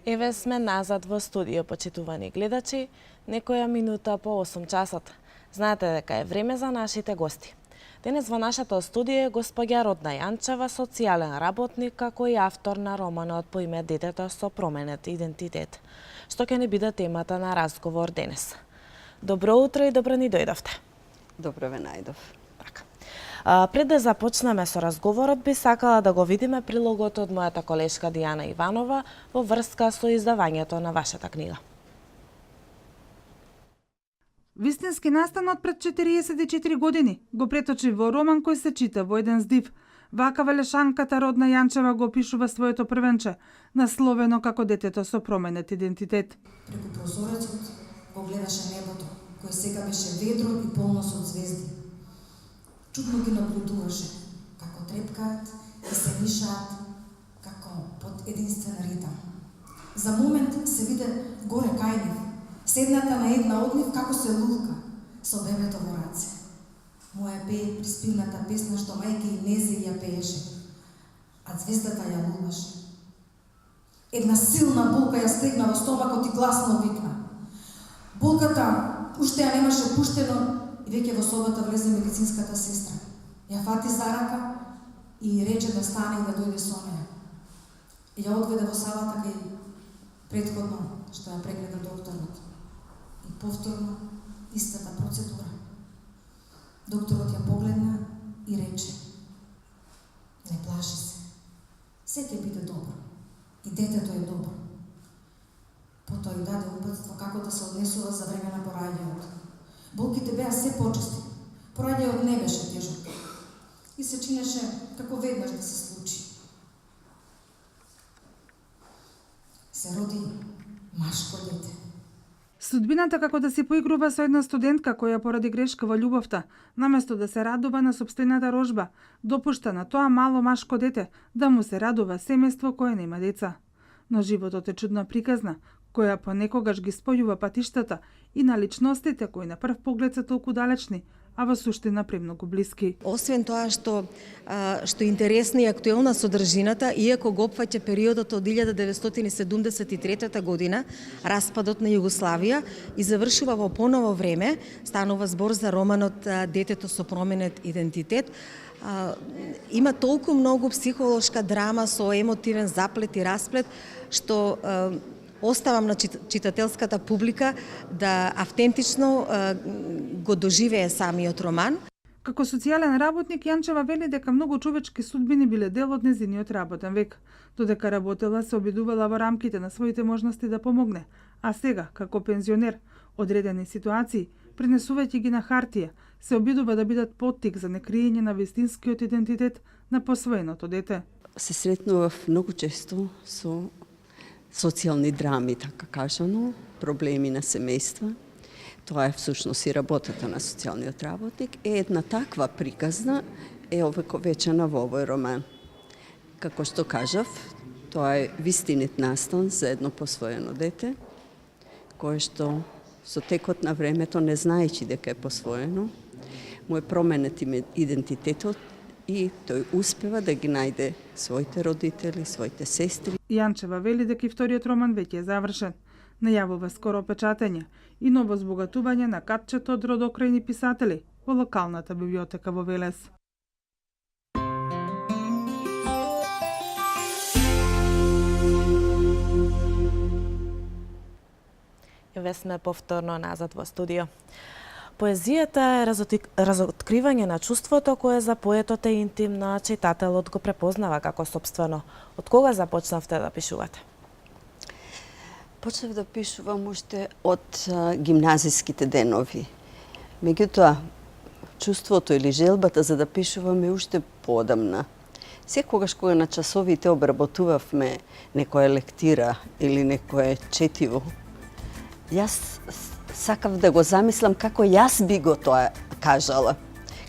Еве сме назад во студио, почитувани гледачи, некоја минута по 8 часот. Знаете дека е време за нашите гости. Денес во нашето студио е госпоѓа Родна Јанчева, социјален работник, како и автор на романот по име Детето со променет идентитет, што ќе ни биде темата на разговор денес. Добро утро и добро ни дојдовте. Добро ве најдов. Пред да започнеме со разговорот, би сакала да го видиме прилогот од мојата колешка Дијана Иванова во врска со издавањето на вашата книга. Вистински настанот пред 44 години го преточи во роман кој се чита во еден здив. Вака велешанката Родна Јанчева го опишува своето првенче, насловено како Детето со променет идентитет. Преку прозорецот го гледаше небото, кое сега беше ведро и полно со звезди. Чудно ги наблюдуваше, како трепкаат и се мишаат, како под единствен ритам. За момент се виде горе кај нив, седната на една од нив како се лулка, со бебето во раце. Моја пее приспивната песна што мајка и Нези ја пееше, а звездата ја лулаше. Една силна болка ја стегна во стомакот и гласно викна. Болката уште ја немаше пуштено и веќе во собата влезе медицинската сестра. Ја фати за рака и рече да стане и да дојде со неја. И ја одведе во салата кај претходно што ја прегледа докторот. И повторно истата процедура. Докторот ја погледна и рече: не плаши се. Се ќе биде добро. И детето е добро. Потоа и даде упатство како да се однесува за време на пораѓањето. Болките беа се почести. Пораѓајот не беше тежок. И се чинеше како веднаш да се случи. Се роди машко дете. Судбината како да се поигрува со една студентка која поради грешка во љубовта, наместо да се радува на сопствената рожба, допушта на тоа мало машко дете да му се радува семејство кое нема деца. Но животот е чудна приказна, која понекогаш ги спојува патиштата и на личностите кои на прв поглед се толку далечни, а во суштина премногу блиски. Освен тоа што е интересна и актуелна содржината, иако го опфаќа периодот од 1973 година, распадот на Југославија, и завршува во поново време, станува збор за романот Детето со променет идентитет, има толку многу психолошка драма со емотивен заплет и расплет, што оставам на читателската публика да автентично го доживее самиот роман. Како социјален работник, Јанчева вели дека многу човечки судбини биле дел од незиниот работен век. Додека работела, се обидувала во рамките на своите можности да помогне, а сега, како пензионер, одредени ситуации, пренесувајќи ги на хартија, се обидува да бидат поттик за некриење на вистинскиот идентитет на посвоеното дете. Се сретнував многу често со социјални драми, така кажано, проблеми на семејства. Тоа е всушност и работата на социјалниот работник. Една таква приказна е овековечена во овој роман. Како што кажав, тоа е вистинит настан за едно посвоено дете, кое што со текот на времето, не знаејќи дека е посвоено, му е променет идентитетот и тој успева да ги најде своите родители, своите сестри. Јанчева вели дека и вториот роман веќе е завршен. Најавува скоро печатење и ново збогатување на катчето од родокрајни писатели во локалната библиотека во Велес. Еве сме повторно назад во студио. Поезијата е разоткривање на чувството кое за поетот е интимно, а читателот го препознава како сопствено. Од кога започнавте да пишувате? Почнав да пишувам уште од гимназиските денови. Меѓутоа, чувството или желбата за да пишувам е уште поодамна. Секогаш кога на часовите обработувавме некоја лектира или некое четиво, јас сакав да го замислам како јас би го тоа кажала,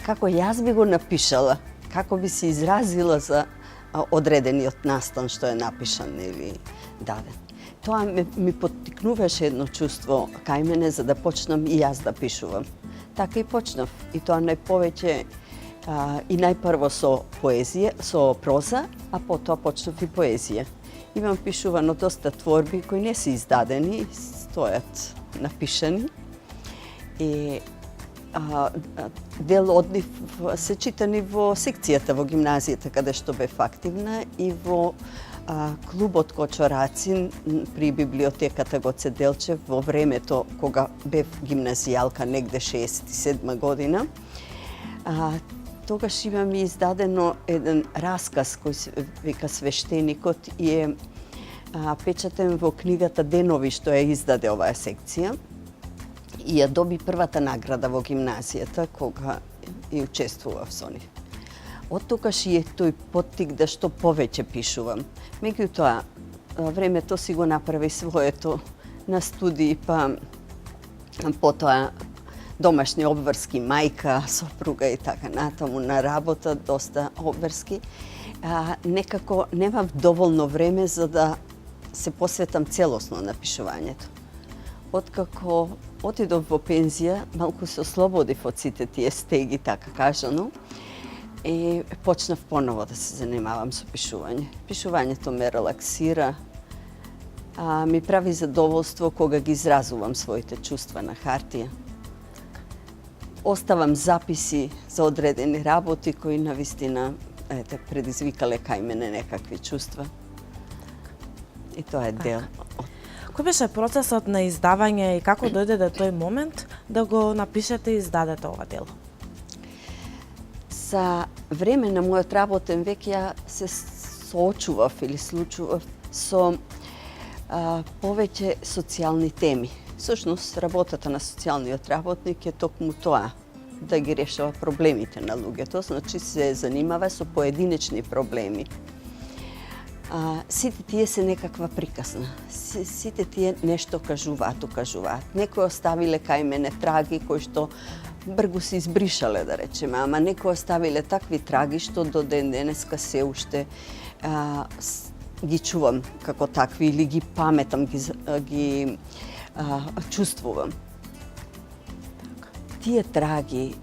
како јас би го напишала, како би се изразила за одредениот настан што е напишан или даден. Тоа ми поттикнуваше едно чувство кај мене за да почнам и јас да пишувам. Така и почнав. И тоа најповеќе и најпрво со поезија, со проза, а потоа почнав и поезија. Имам пишувано доста творби кои не се издадени, стојат напишани. И дел од нив се читани во секцијата во гимназијата каде што бев активна и во клубот Кочорацин при библиотеката Гоце Делчев во времето кога бев гимназијалка негде 67 година. Тогаш имам издадено еден расказ кој се вика Свештеникот и е печатен во книгата Денови што ја издаде оваа секција и ја доби првата награда во гимназијата кога и учествував со нив. Од тогаш и е тој поттик да што повеќе пишувам. Меѓутоа, времето си го направи своето на студии, па потоа домашни обврски, мајка, сопруга и така натаму, на работа доста обврски. Некако немав доволно време за да се посветам целосно на пишувањето. Откако отидов во пензија, малку се ослободив од сите тие стеги, така кажано, и почнав поново да се занимавам со пишување. Пишувањето ме релаксира, ми прави задоволство кога ги изразувам своите чувства на хартија. Оставам записи за одредени работи кои навистина предизвикале кај мене некакви чувства. И тоа е дел. Кој беше процесот на издавање и како дојде до тој момент да го напишете и издадете ова дело? За време на мојот работен век ја се соочував или случував со повеќе социјални теми. Всушност, работата на социјалниот работник е токму тоа, да ги решава проблемите на луѓето, значи се занимава со поединечни проблеми. Сите тие се некаква приказна. Сите тие нешто укажуваат. Некои оставиле кај мене траги кои што бргу се избришале, да речеме, ама некои оставиле такви траги што до ден денеска се уште ги чувам како такви или ги паметам, ги чувствувам. Тие траги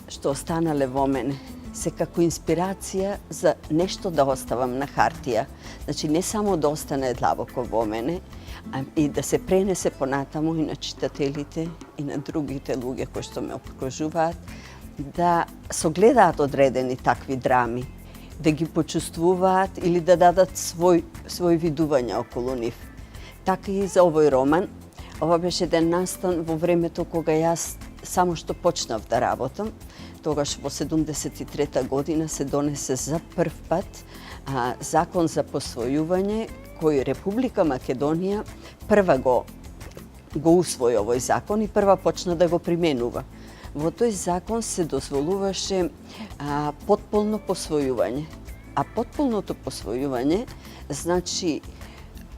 што останале во мене се како инспирација за нешто да оставам на хартија. Значи не само да остане длабоко во мене, а и да се пренесе понатаму и на читателите и на другите луѓе кои што ме окружуваат, да согледаат одредени такви драми, да ги почувствуваат или да дадат свој видување околу нив. Така и за овој роман. Ова беше еден настан во времето кога јас само што почнав да работам. Тогаш во 73 година се донесе за прв пат закон за посвојување кој Република Македонија прва го усвои овој закон и прва почна да го применува. Во тој закон се дозволуваше потполно посвојување. А потполното посвојување значи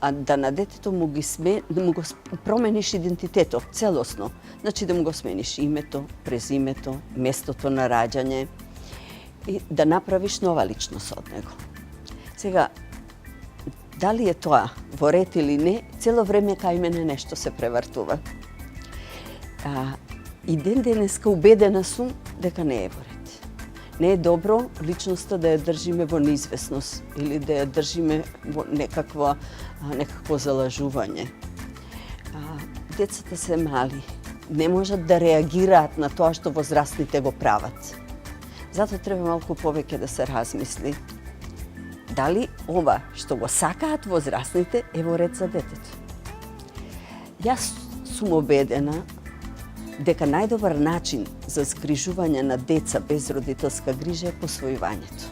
да на детето му го промениш идентитетот целосно. Значи да му го смениш името, презимето, местото на раѓање и да направиш нова личност од него. Сега, дали е тоа во ред или не, цело време кај мене нешто се превртува. И ден денеска убедена сум дека не е во ред. Не е добро личноста да ја држиме во неизвестност или да ја држиме во некакво залажување. Децата се мали, не можат да реагираат на тоа што возрастните го прават. Затоа треба малку повеќе да се размисли. Дали ова што го сакаат возрастните е во ред за детето? Јас сум убедена дека најдобар начин за згрижување на деца без родителска грижа е посвојувањето.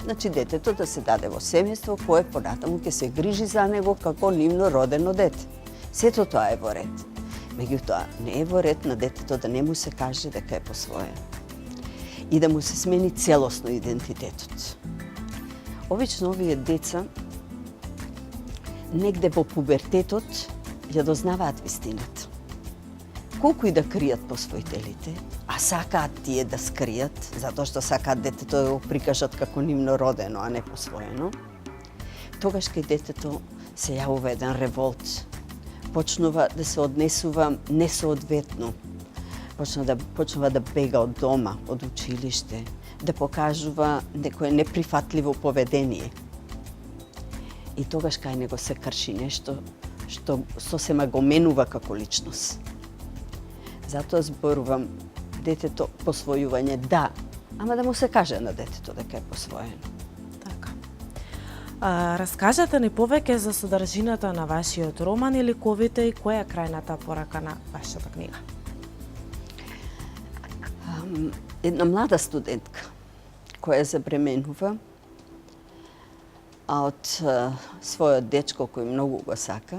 Значи детето да се даде во семејство кое понатаму ќе се грижи за него како нивно родено дете. Сето тоа е во ред. Меѓутоа, не е во ред на детето да не му се каже дека е посвоено и да му се смени целосно идентитетот. Обично овие деца негде во пубертетот ја дознаваат вистината. Колку и да кријат посвоителите, а сакаат тие да скријат, затоа што сакаат детето да го прикажат како нивно родено, а не посвоено, тогаш кај детето се јавува еден револт. Почнува да се однесува несоодветно. Почнува да бега од дома, од училиште, да покажува некое неприфатливо поведение. И тогаш кај него се крши нешто што сосема го менува како личност. Затоа зборувам детето посвојување да, ама да му се каже на детето дека е посвоено. Така. Раскажете ни повеќе за содржината на вашиот роман и ликовите и која е крајната порака на вашата книга? Една млада студентка која забременува, а од својот дечко кој многу го сака,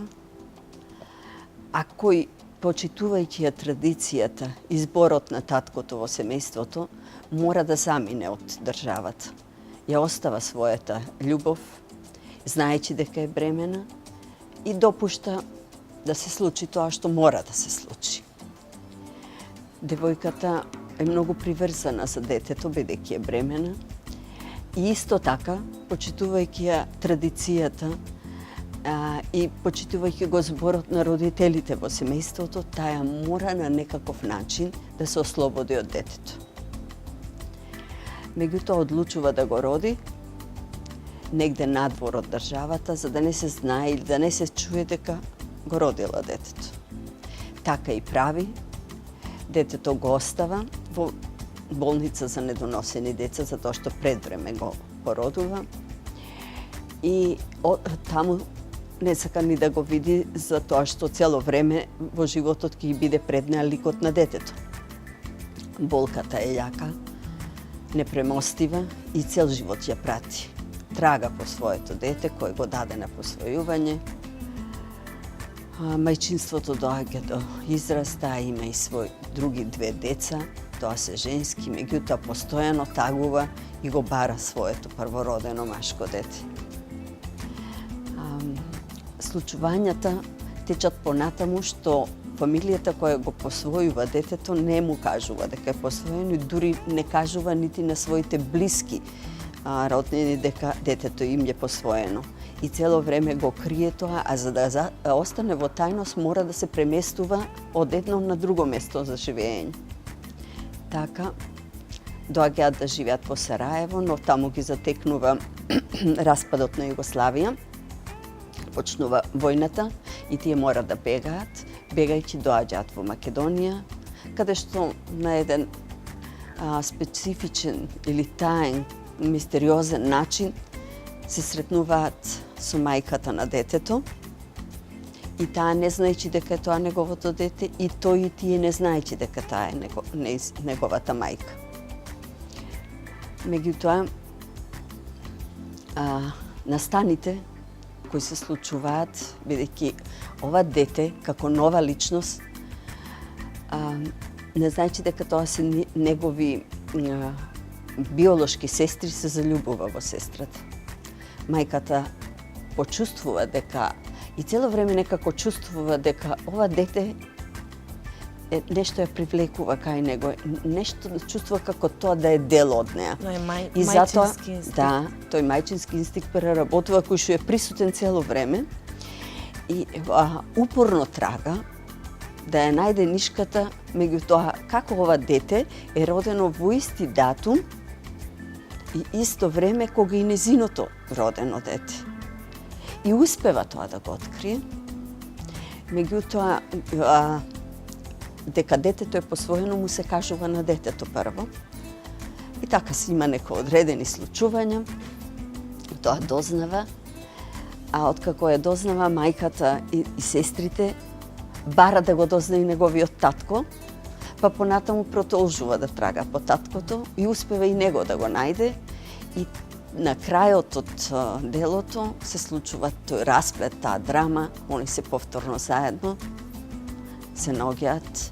а кој, почитувајќи ја традицијата и зборот на таткото во семејството, мора да замине од државата. Ја остава својата љубов, знаејќи дека е бремена и допушта да се случи тоа што мора да се случи. Девојката е многу приврзана за детето, бидејќи е бремена, и исто така, почитувајќи ја традицијата и почитувајќи го зборот на родителите во семејството, таа мора на некаков начин да се ослободи од детето. Меѓутоа одлучува да го роди негде надвор од државата, за да не се знае или да не се чуе дека го родила детето. Така и прави. Детето го остава во болница за недоносени деца, затоа што пред време го породува. И таму не сака ни да го види, затоа што цело време во животот ќе биде пред неа ликот на детето. Болката е јака, непремостива и цел живот ја прати. Трага по своето дете кој го даде на посвојување. Мајчинството доаѓа до израз, таа има и свој други две деца, тоа се женски, меѓутоа постојано тагува и го бара своето првородено машко дете. Случувањата течат понатаму што фамилијата која го посвојува детето не му кажува дека е посвоено и дури не кажува нити на своите блиски роднини дека детето им е посвоено. И цело време го крие тоа, а за да остане во тајност мора да се преместува од едно на друго место за живење. Така, доаѓаат да живеат во Сараево, но таму ги затекнува распадот на Југославија. Почнува војната и тие мора да бегаат. Бегајќи доаѓаат во Македонија, каде што на еден специфичен или таен, мистериозен начин се сретнуваат со мајката на детето и таа не знаејќи дека е тоа неговото дете и тој и тие не знаејќи дека таа е неговата мајка. Меѓутоа, настаните кои се случуваат, бидејќи ова дете, како нова личност, не знаејќи дека тоа се негови биолошки сестри, се заљубува во сестрата. Мајката почувствува дека и цело време некако чувствува дека ова дете нешто ја привлекува кај него, нешто чувствува како тоа да е дел од неа. И затоа, инстинкт. Да, тој мајчински инстинкт преработува кој што е присутен цело време и упорно трага да ја најде нишката, меѓутоа како ова дете е родено во исти датум и исто време кога и незиното родено дете. И успева тоа да го открие, меѓутоа дека детето е посвоено му се кажува на детето прво. И така си има некои одредени случувања, тоа дознава, а откако ја дознава мајката и сестрите, бара да го дозна и неговиот татко, па понатаму продолжува да трага по таткото и успева и него да го најде и на крајот од делото се случува тој расплет, таа драма, они се повторно заедно, се наоѓаат.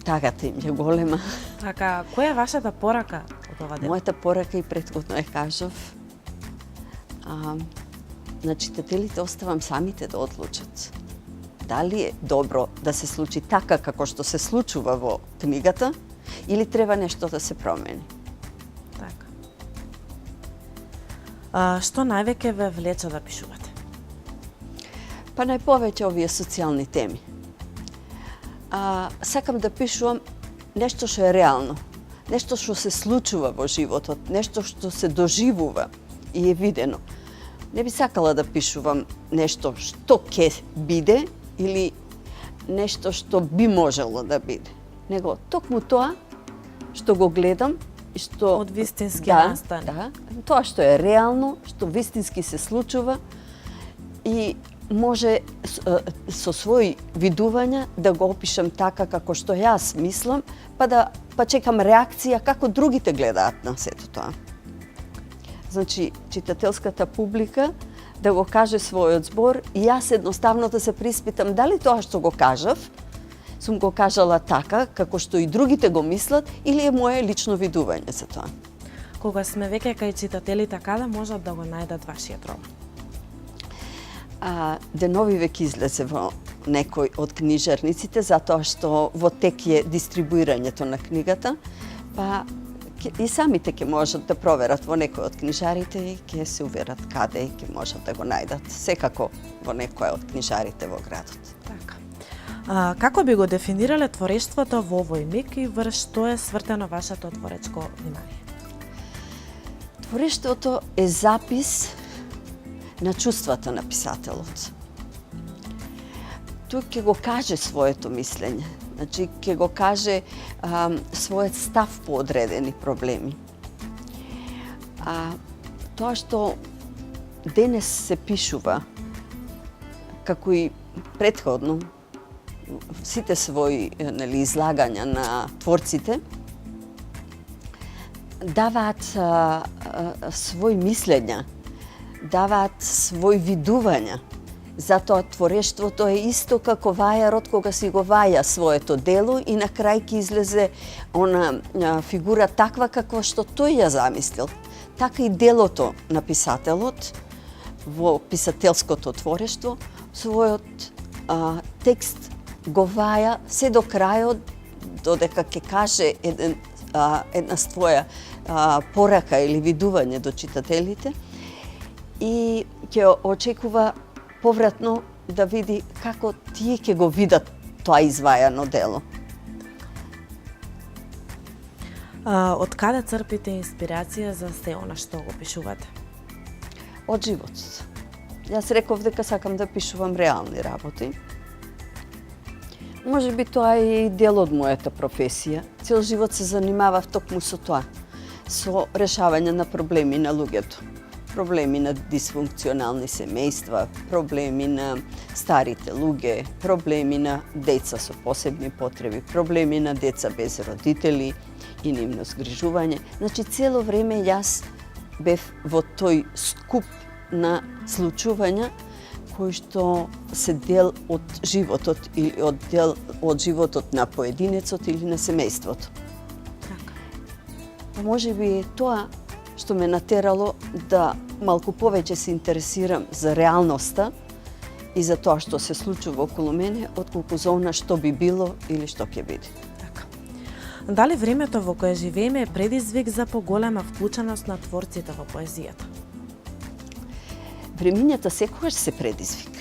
Тагата им е голема. Така, која е вашата порака од ова дело? Мојата порака и претходно ја кажав. На читателите оставам самите да одлучат. Дали е добро да се случи така како што се случува во книгата или треба нешто да се промени. Така. Што највеќе ве влече да пишувате? Па најповеќе овие социјални теми. Сакам да пишувам нешто што е реално, нешто што се случува во животот, нешто што се доживува и е видено. Не би сакала да пишувам нешто што ќе биде или нешто што би можело да биде. Него токму тоа што го гледам и што Од вистински настани. Да, тоа што е реално, што вистински се случува и може со своји видувања да го опишам така како што јас мислам, па чекам реакција како другите гледаат на сето тоа. Значи, читателската публика да го каже својот збор и јас едноставно да се приспитам дали тоа што го кажав, сум го кажала така како што и другите го мислат или е моje лично видување за тоа. Кога сме веќе кај читателите, каде можат да го најдат вашиот роман? Денови веќе излезе во некој од книжарниците, затоа што во тек е дистрибуирањето на книгата, па и самите ќе можат да проверат во некој од книжарите и ќе се уверат каде и ќе можат да го најдат. Секако во некој од книжарите во градот. Така. Како би го дефинирале творештвото во овој миг и врз што е свртено вашето творечко внимание? Творештвото е запис на чувствата на писателот. Тој ќе го каже своето мислење, значи ќе го каже својот став по одредени проблеми. Тоа што денес се пишува, како и претходно, сите своји излагања на творците, даваат своји мислења, даваат своји видувања. Затоа творештвото е исто како вајарот кога си го ваја своето дело и на крај ќе излезе она фигура таква каква што тој ја замислил. Така и делото на писателот во писателското творештво својот текст го ваја се до крајот, додека ќе каже една своја порака или видување до читателите и ќе очекува повратно да види како тие ќе го видат тоа извајано дело. Од каде црпите инспирација за се она што го пишувате? Од животот. Јас реков дека сакам да пишувам реални работи. Може би тоа е и дел од мојата професија. Цел живот се занимавав токму со тоа, со решавање на проблеми на луѓето. Проблеми на дисфункционални семејства, проблеми на старите луѓе, проблеми на деца со посебни потреби, проблеми на деца без родители и нивно згрижување. Значи, цело време јас бев во тој скуп на случувања кои што се дел од животот или дел од животот на поединецот или на семејството. Така. Може би е тоа што ме натерало да малку повеќе се интересирам за реалноста и за тоа што се случува околу мене, отколку за она што би било или што ќе биде. Така. Дали времето во кое живееме е предизвик за поголема вклученост на творците во поезијата? Времињата секогаш се предизвик.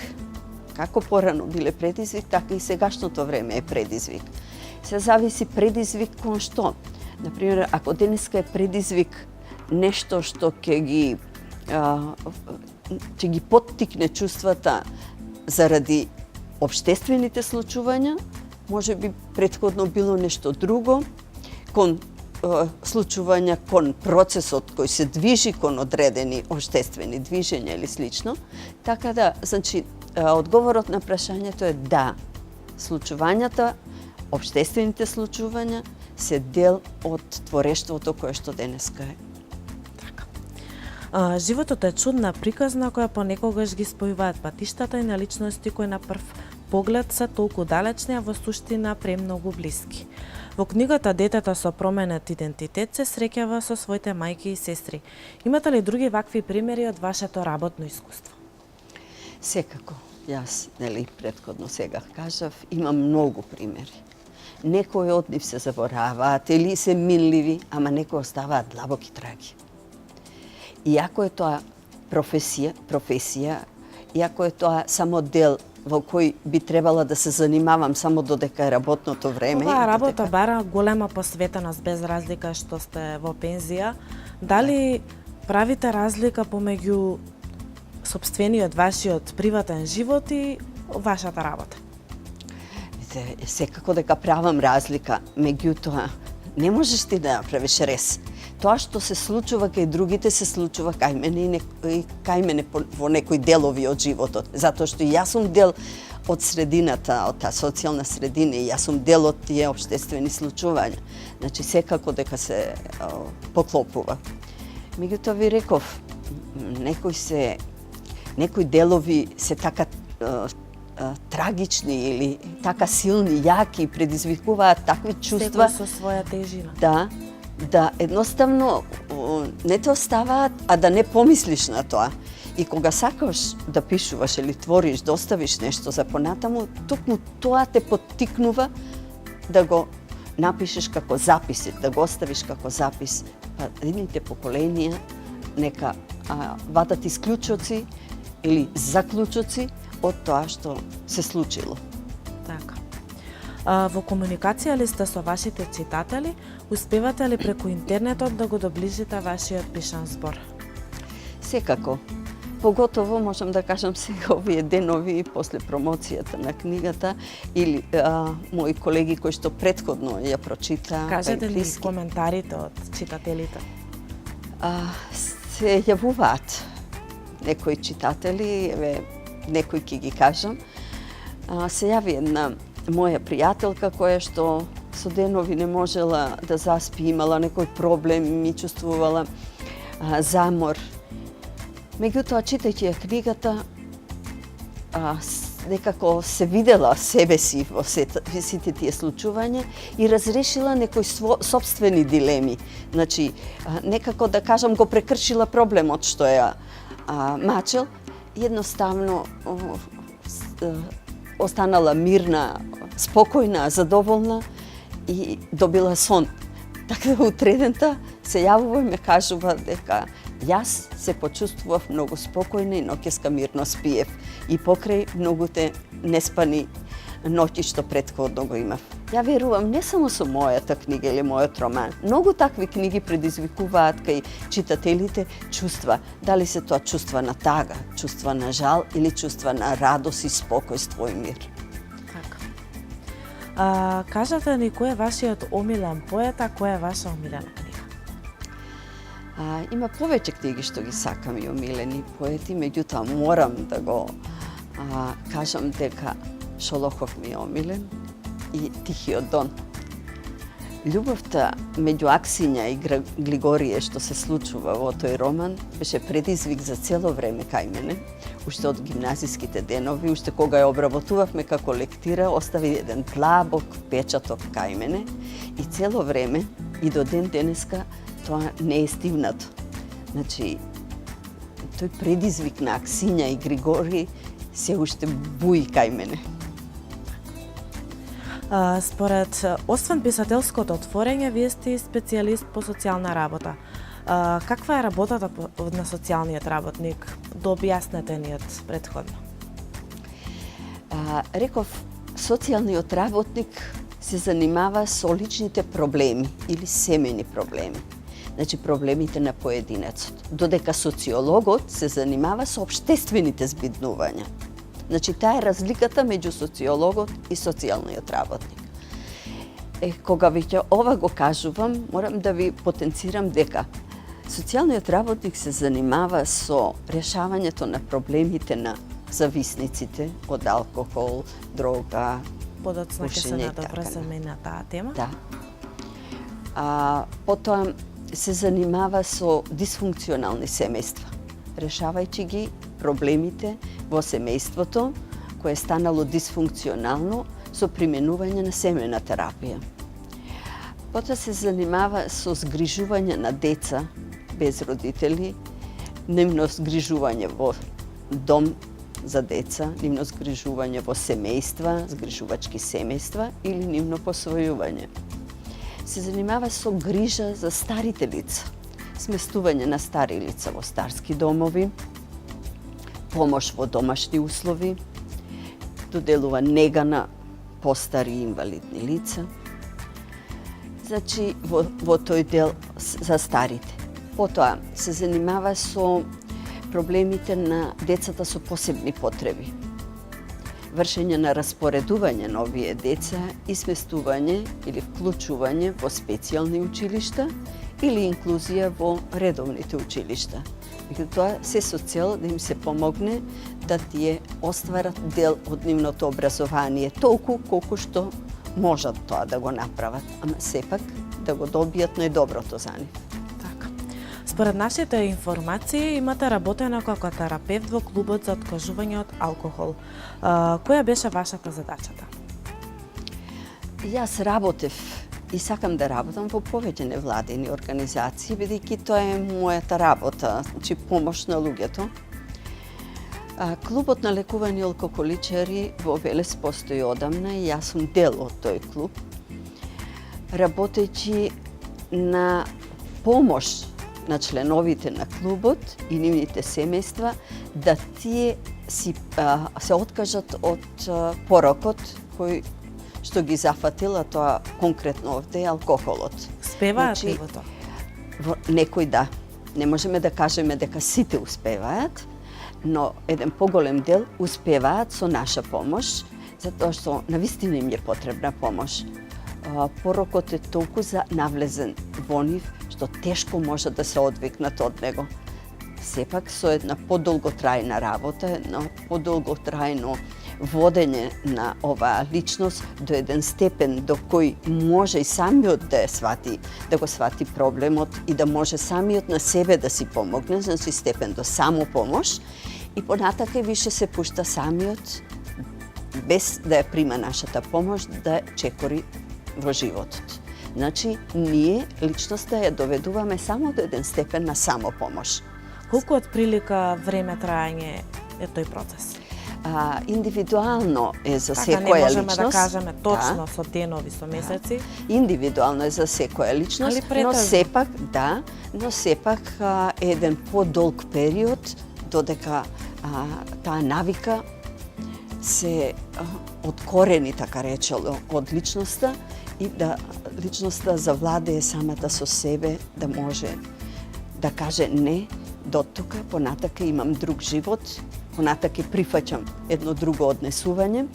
Како порано биле предизвик, така и сегашното време е предизвик. Се зависи предизвик кон што. Например, ако денеска е предизвик нешто што ќе ги поттикне чувствата заради општествените случувања, може би претходно било нешто друго, кон случувања кон процесот кој се движи кон одредени општествени движења или слично. Така да, значи, одговорот на прашањето е да. Случувањата, општествените случувања се дел од творештвото кое што денеска е. Животот е чудна приказна која понекогаш ги спојуваат патиштата и на личности кои на прв поглед се толку далечни, а во суштина премногу блиски. Во книгата Детето со променет идентитет се среќава со своите мајки и сестри. Имате ли други вакви примери од вашето работно искуство? Секако. Јас, претходно сега кажав, имам многу примери. Некои од нив се забораваат или се минливи, ама некои оставаат длабоки траги. Иако е тоа професија, иако е тоа само дел во кој би требала да се занимавам само додека е работното време. Оваа работа бара голема посветеност без разлика што сте во пензија. Дали правите разлика помеѓу собствениот вашиот приватен живот и вашата работа? Секако дека правам разлика, меѓутоа не можеш ти да направиш рез. Тоа што се случува кај другите се случува кај мене и кај мене во некои делови од животот, затоа што и јас сум дел од средината, од таа социјална средина и јас сум дел од тие општествени случувања. Значи секако дека се поклопува. Меѓутоа ви реков, некои делови се така трагични или така силни, јаки, предизвикуваат такви чувства. Секој со своја тежина. Да едноставно не те оставаат, а да не помислиш на тоа. И кога сакаш да пишуваш или твориш, да оставиш нешто за понатаму, токму тоа те поттикнува да го напишеш како запис, да го оставиш како запис. Па идните поколенија нека вадат исклучоци или заклучоци од тоа што се случило. Така. Во комуникација ли сте со вашите читатели? Успевате ли преку интернетот да го доближите вашиот пишан збор? Секако. Поготово можам да кажам сега овие денови после промоцијата на книгата или мои колеги кои што претходно ја прочитаа. Кажете ли коментарите од читателите? Се јавуваат некои читатели, некои ќе ги кажам. Се јави една моја пријателка која што со денови не можела да заспи, имала некој проблем, ми чувствувала замор. Меѓутоа, читајќи ја книгата, некако се видела себе си во сите тие случувања и разрешила некои собствени дилеми. Значи, некако да кажам, го прекршила проблемот што ја мачел, едноставно останала мирна, спокојна, задоволна и добила сон. Така да утредента се јавува и ме кажува дека јас се почувствував многу спокојна и ноќеска мирно спиев и покрај многуте неспани ноќи што претходно го имав. Ја верувам не само со мојата книга или мојот роман. Многу такви книги предизвикуваат кај читателите чувства. Дали се тоа чувства на тага, чувства на жал или чувства на радост и спокојство и мир. Така. Кажете ни кој е вашиот омилен поет, а која е ваша омилена книга? Има повеќе книги што ги сакам и омилени поети, меѓутоа морам да го кажам дека Шолохов ми е омилен и Тихиот дон. Љубовта меѓу Аксинја и Глигорие што се случува во тој роман беше предизвик за цело време кај мене. Уште од гимназиските денови, уште кога ја обработувавме како лектира, остави еден длабок печаток кај мене и цело време и до ден денеска тоа не е стивнато. Значи, тој предизвик на Аксинја и Григорий се уште буи кај мене. Според, освен писателското отворење, вие сте специјалист по социјална работа. Каква е работата на социјалниот работник? Да објаснете ни од претходно. Реков, социјалниот работник се занимава со личните проблеми или семејни проблеми. Значи проблемите на поединецот. Додека социологот се занимава со општествените збиднувања. Значи таа е разликата меѓу социологот и социјалниот работник. Кога веќе ова го кажувам, морам да ви потенцирам дека социјалниот работник се занимава со решавањето на проблемите на зависниците од алкохол, дрога, Подоцна ќе се пушење и надобрзаме на таа тема. Да. Потоа се занимава со дисфункционални семејства, решавајќи ги проблемите во семејството кое е станало дисфункционално со применување на семејна терапија. Потоа се занимава со згрижување на деца без родители, нивно згрижување во дом за деца, нивно згрижување во семејства, згрижувачки семејства или нивно посвојување. Се занимава со грижа за старите лица, сместување на стари лица во старски домови, помош во домашни услови, доделува нега на постари и инвалидни лица. Значи, во тој дел за старите. Потоа се занимава со проблемите на децата со посебни потреби, вршење на распоредување на овие деца и сместување или вклучување во специјални училишта или инклузија во редовните училишта. Меѓутоа, се со цел да им се помогне да тие остварат дел од нивното образование толку колку што можат тоа да го направат, ама сепак да го добијат најдоброто за нив. Така. Според нашите информации имате работено како терапевт во клубот за откажување од алкохол. Која беше вашата задачата? Јас работев и сакам да работам во повеќе невладини организации, бидејќи тоа е мојата работа, значи помош на луѓето. Клубот на лекувани алкохоличари во Велес постои одамна и јас сум дел од тој клуб, работејќи на помош на членовите на клубот и нивните семејства да тие се откажат од порокот кој што ги зафатила, тоа конкретно овде е алкохолот. Успеваат ли во тоа? Некој да. Не можеме да кажеме дека сите успеваат, но еден поголем дел успеваат со наша помош, затоа што навистина им е потребна помош. Порокот е толку навлезен во нив, што тешко може да се одвикнат од него. Сепак со една подолготрајна работа, едно подолготрајно водење на оваа личност до еден степен до кој може и самиот да го свати проблемот и да може самиот на себе да си помогне, значи степен до самопомош, и понатака више се пушта самиот, без да ја прима нашата помош, да чекори во животот. Значи, ние личноста ја доведуваме само до еден степен на самопомош. Колку отприлика време траење е тој процес? Индивидуално е за Така, секоја личност. не можеме да кажеме точно со денови, со месеци. Индивидуално е за секоја личност, но сепак е еден подолг период додека таа навика се откорени, така речело, од личноста и да личноста завладее самата со себе, да може да каже не, до тука, понатака имам друг живот, понатака прифаќам едно друго однесување.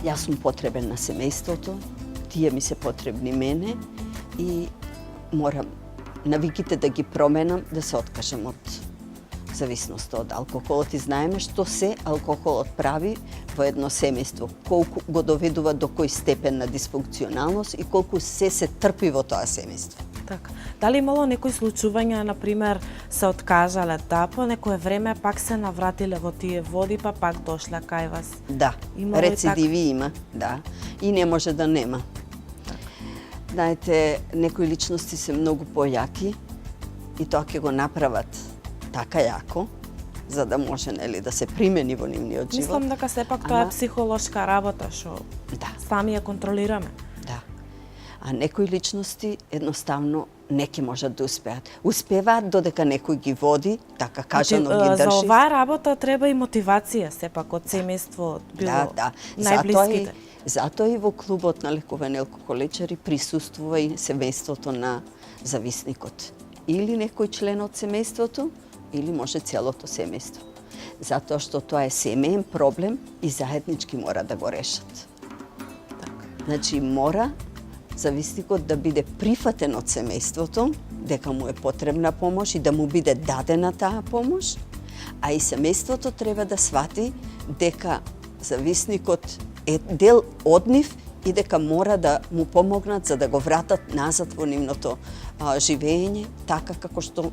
Јас сум потребен на семејството, тие ми се потребни мене и морам навиките да ги променам, да се откажам од зависноста од алкохолот и знаеме што се алкохолот прави во едно семејство, колку го доведува до кој степен на дисфункционалност и колку се трпи во тоа семејство. Така. Дали имало некои случувања, например, се откажале по некое време, пак се навратиле во тие води, па пак дошле кај вас? Да, рецидиви има, да. И не може да нема. Знаете, некои личности се многу појаки и тоа ќе го направат така јако, за да може да се примени во нивниот живот. Мислам дека сепак тоа е психолошка работа, што сами ја контролираме. Да. А некои личности едноставно не ќе можат да успеат. Успеваат додека некој ги води, така кажано ги држи. За оваа работа треба и мотивација, сепак од семејство, било најблиските. Затоа и во клубот на лекувани алкохоличари присуствува и семејството на зависникот. Или некој член од семејството, или може целото семејство. Затоа што тоа е семеен проблем и заеднички мора да го решат. Значи мора зависникот да биде прифатен од семејството, дека му е потребна помош и да му биде дадена таа помош, а и семејството треба да свати дека зависникот е дел од нив и дека мора да му помогнат за да го вратат назад во нивното живење, така како што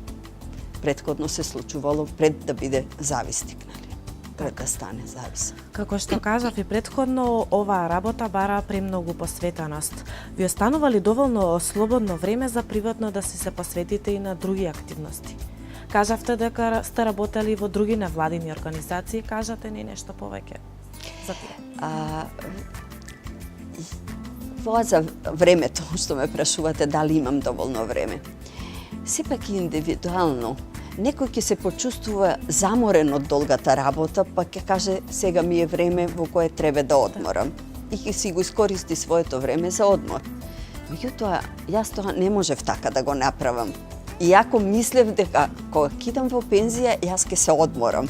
претходно се случувало пред да биде зависник, пред да стане зависен. Како што кажав и претходно, оваа работа бара премногу посветеност. Ви останува ли доволно слободно време за приватно да се посветите и на други активности? Кажавте дека сте работели во други невладини организации, кажете ни нешто повеќе за тоа. Тоа за времето што ме прашувате дали имам доволно време. Сепак индивидуално. Некој ќе се почувствува заморен од долгата работа, па ќе каже сега ми е време во кое треба да одморам. И ќе си го искористи своето време за одмор. Меѓутоа, јас тоа не можев така да го направам. Иако мислев дека кога кидам во пензија, јас ќе се одморам.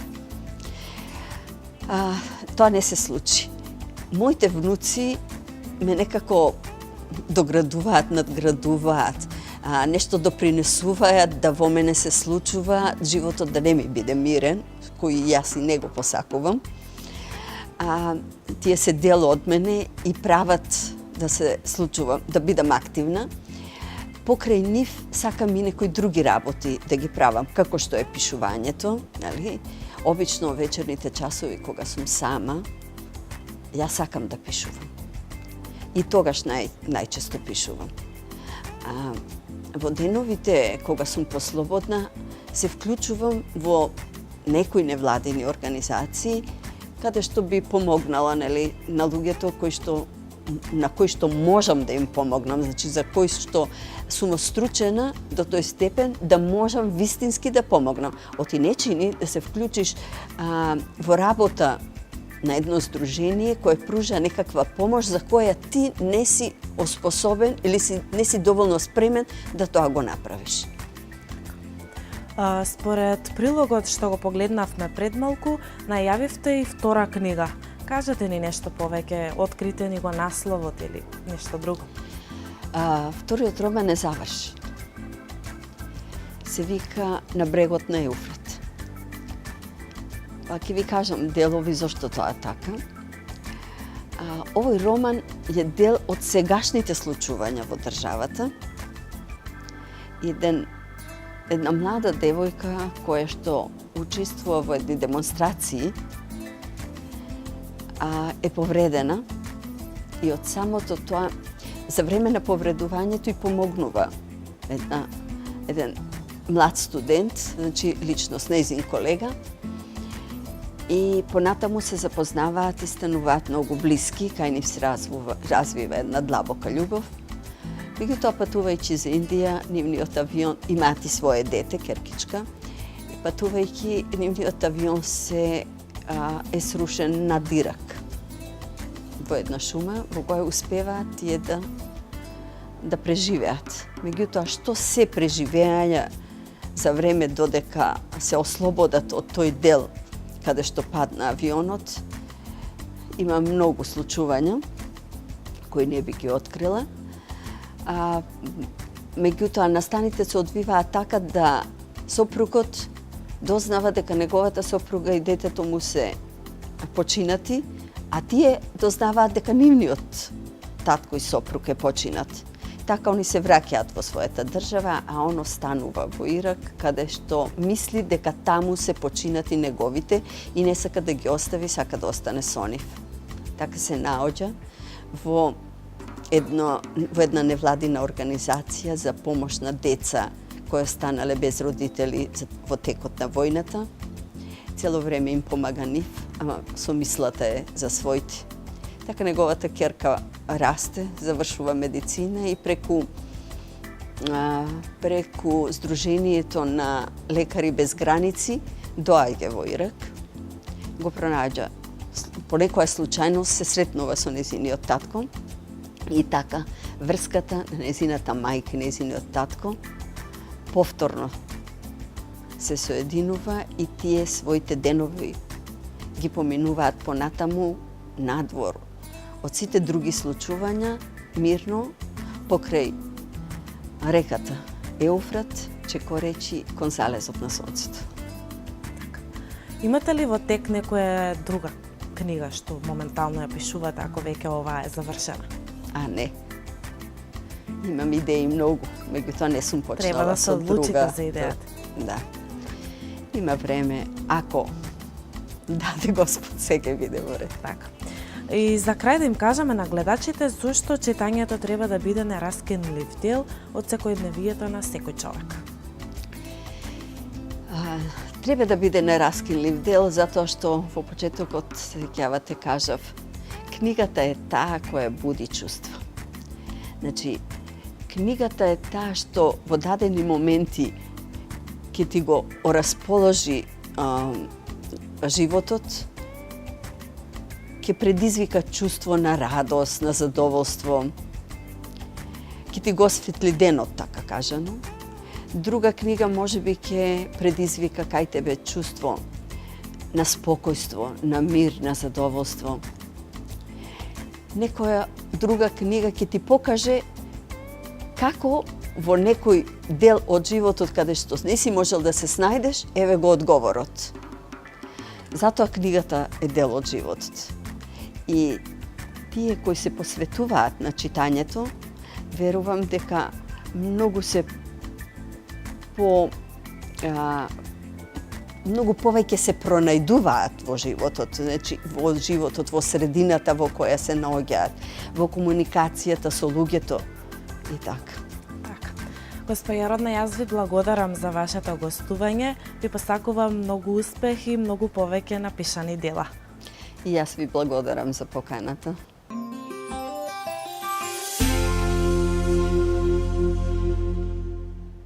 Тоа не се случи. Моите внуци ме некако доградуваат, надградуваат, нешто допринесуваат да во мене се случува животот да не ми биде мирен, кој јас и не го посакувам. Тие се дел од мене и прават да се случува, да бидам активна. Покрај нив сакам и некои други работи да ги правам, како што е пишувањето, нели? Обично вечерните часови кога сум сама, јас сакам да пишувам. И тогаш најчесто пишувам. Во деновите кога сум послободна, се вклучувам во некои невладини организации, каде што би помогнала, нели, на луѓето на кои што можам да им помогнам, значи за кои што сум остручена до тој степен да можам вистински да помогнам. Оти не чини да се вклучиш во работа на едно здружение кое пружа некаква помош за која ти не си оспособен или не си доволно спремен да тоа го направиш. Според прилогот што го погледнавме пред малку, најавивте и втора книга. Кажете ни нешто повеќе, открите ни го насловот или нешто друго? Вториот роман е завршен. Се вика На брегот на Еуфрат. Ќе ви кажам делови зашто тоа е така. Овој роман е дел од сегашните случувања во државата. Една млада девојка која што учествува во едни демонстрации е повредена и од самото тоа за време на повредувањето и помогнува еден млад студент, значи личност нејзин колега, и понатаму се запознаваат и стануваат многу блиски, кај нив се развива една длабока љубов. Меѓутоа, патувајќи за Индија, нивниот авион, имаат и свое дете, керкичка, и патувајќи, нивниот авион е срушен над Ирак во една шума, во која успеваат тие да преживеат. Меѓутоа, што се преживеања за време додека се ослободат од тој дел каде што падна авионот, има многу случувања кои не би ги открила. Меѓутоа, настаните се одвиваат така да сопругот дознава дека неговата сопруга и детето му се починати, а тие дознаваат дека нивниот татко и сопруг е починат. Така они се враќаат во својата држава, а он останува во Ирак, каде што мисли дека таму се починати неговите и не сака да ги остави, сака да остане со нив. Така се наоѓа во една невладина организација за помош на деца кои останале без родители во текот на војната. Цело време им помага нив, ама со мислата е за своите. Така неговата ќерка расте, завршува медицина и преку Сдруженијето на лекари без граници доаѓа во Ирак, го пронаѓа, по некоја случајност се сретнува со незиниот татко и така врската на незината мајка и незиниот татко повторно се соединува и тие своите денови ги поминуваат понатаму надвор од сите други случувања, мирно, покрај реката Еуфрат, чекоречи кон залезот на сонцето. Имате ли во тек некоја друга книга што моментално ја пишувате, ако веќе оваа е завршена? Не. Имам идеи многу, меѓутоа не сум почнала Треба да се со друга. одлучите за идејата. Да. Има време, ако даде Господ, се ќе биде во ред. Така. И за крај да им кажеме на гледачите зошто читањето треба да биде нераскинлив дел од секојдневието на секој човек. Треба да биде нераскинлив дел затоа што во почетокот, сеќавате, кажав, книгата е таа која буди чувства. Значи, книгата е таа што во дадени моменти ќе ти го орасположи животот, ќе предизвика чувство на радост, на задоволство, ќе ти го осветли денот, така кажано. Друга книга можеби ќе предизвика кај тебе чувство на спокојство, на мир, на задоволство. Некоја друга книга ќе ти покаже како во некој дел од животот каде што не си можел да се снајдеш, еве го одговорот. Затоа книгата е дел од животот. И тие кои се посветуваат на читањето, верувам дека многу многу повеќе се пронајдуваат во животот, значи во животот, во средината во која се наоѓаат, во комуникацијата со луѓето и така. Госпоѓа Родна, јас ви благодарам за вашето гостување. Ви посакувам многу успех и многу повеќе напишани дела. И јас ви благодарам за поканата.